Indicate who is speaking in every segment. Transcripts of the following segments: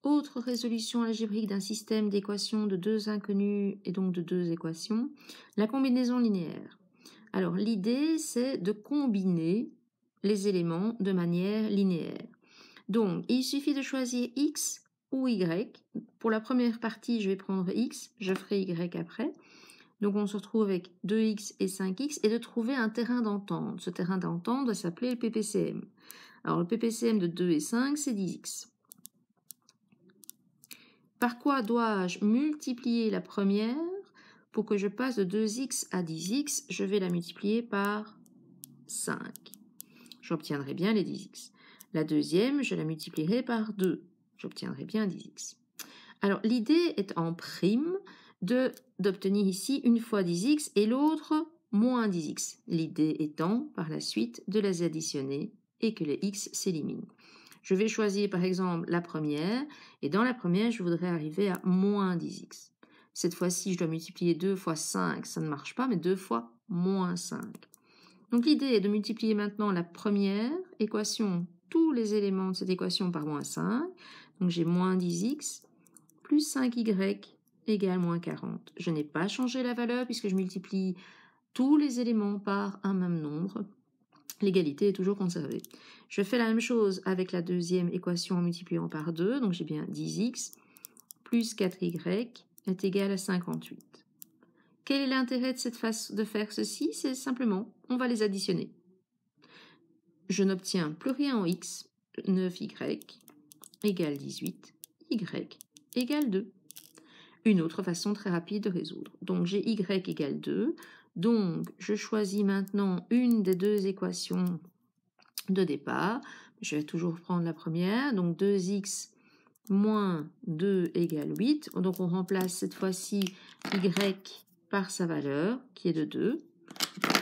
Speaker 1: Autre résolution algébrique d'un système d'équations de deux inconnues et donc de deux équations, la combinaison linéaire. Alors l'idée c'est de combiner les éléments de manière linéaire. Donc il suffit de choisir x ou y. Pour la première partie je vais prendre x, je ferai y après. Donc on se retrouve avec 2x et 5x et de trouver un terrain d'entente. Ce terrain d'entente doit s'appeler le PPCM. Alors le PPCM de 2 et 5 c'est 10x. Par quoi dois-je multiplier la première? Pour que je passe de 2x à 10x, je vais la multiplier par 5. J'obtiendrai bien les 10x. La deuxième, je la multiplierai par 2. J'obtiendrai bien 10x. Alors, l'idée est en prime d'obtenir ici une fois 10x et l'autre moins 10x. L'idée étant, par la suite, de les additionner et que les x s'éliminent. Je vais choisir par exemple la première, et dans la première, je voudrais arriver à moins 10x. Cette fois-ci, je dois multiplier 2 fois 5, ça ne marche pas, mais 2 fois moins 5. Donc l'idée est de multiplier maintenant la première équation, tous les éléments de cette équation par moins 5. Donc j'ai moins 10x plus 5y égale moins 40. Je n'ai pas changé la valeur puisque je multiplie tous les éléments par un même nombre. L'égalité est toujours conservée. Je fais la même chose avec la deuxième équation en multipliant par 2. Donc j'ai bien 10x plus 4y est égal à 58. Quel est l'intérêt de cette façon de faire ceci? C'est simplement, on va les additionner. Je n'obtiens plus rien en x, 9y égale 18, y égale 2. Une autre façon très rapide de résoudre. Donc j'ai y égale 2. Donc je choisis maintenant une des deux équations de départ. Je vais toujours prendre la première. Donc 2x moins 2 égale 8. Donc on remplace cette fois-ci y par sa valeur qui est de 2.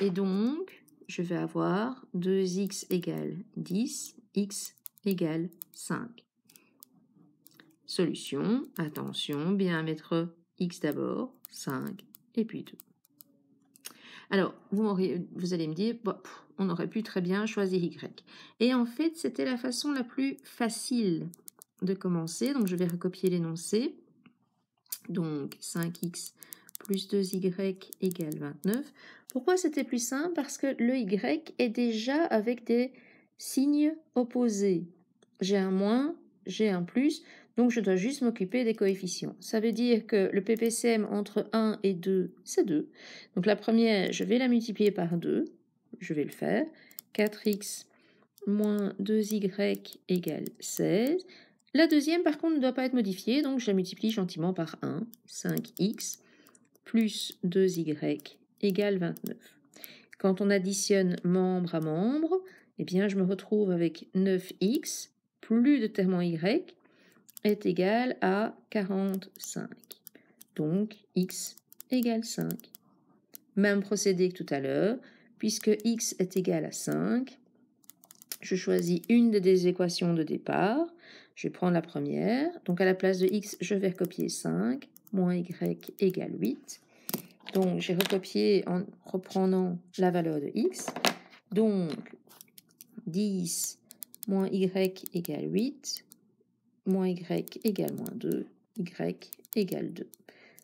Speaker 1: Et donc je vais avoir 2x égale 10, x égale 5. Solution, attention, bien mettre x d'abord, 5 et puis 2. Alors, vous allez me dire, bon, on aurait pu très bien choisir y. Et en fait, c'était la façon la plus facile de commencer. Donc, je vais recopier l'énoncé. Donc, 5x plus 2y égale 29. Pourquoi c'était plus simple? Parce que le y est déjà avec des signes opposés. J'ai un moins, j'ai un plus. Donc, je dois juste m'occuper des coefficients. Ça veut dire que le PPCM entre 1 et 2, c'est 2. Donc, la première, je vais la multiplier par 2. Je vais le faire. 4x moins 2y égale 16. La deuxième, par contre, ne doit pas être modifiée. Donc, je la multiplie gentiment par 1. 5x plus 2y égale 29. Quand on additionne membre à membre, eh bien, je me retrouve avec 9x plus de terme en y est égal à 45. Donc, x égale 5. Même procédé que tout à l'heure, puisque x est égal à 5, je choisis une des équations de départ. Je vais prendre la première. Donc, à la place de x, je vais recopier 5, moins y égale 8. Donc, j'ai recopié en reprenant la valeur de x. Donc, 10 moins y égale 8, moins y égale moins 2, y égale 2.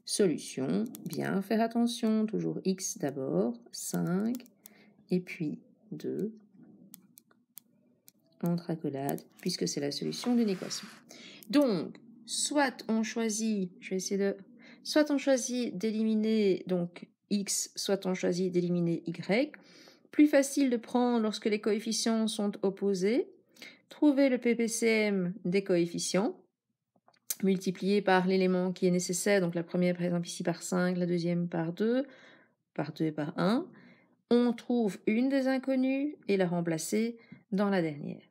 Speaker 1: Solution, bien faire attention, toujours x d'abord, 5, et puis 2, entre accolades, puisque c'est la solution d'une équation. Donc, soit on choisit, je vais essayer de... Soit on choisit d'éliminer donc x, soit on choisit d'éliminer y. Plus facile de prendre lorsque les coefficients sont opposés. Trouver le PPCM des coefficients, multiplié par l'élément qui est nécessaire. Donc la première par exemple ici par 5, la deuxième par 2 et par 1. On trouve une des inconnues et la remplacer dans la dernière.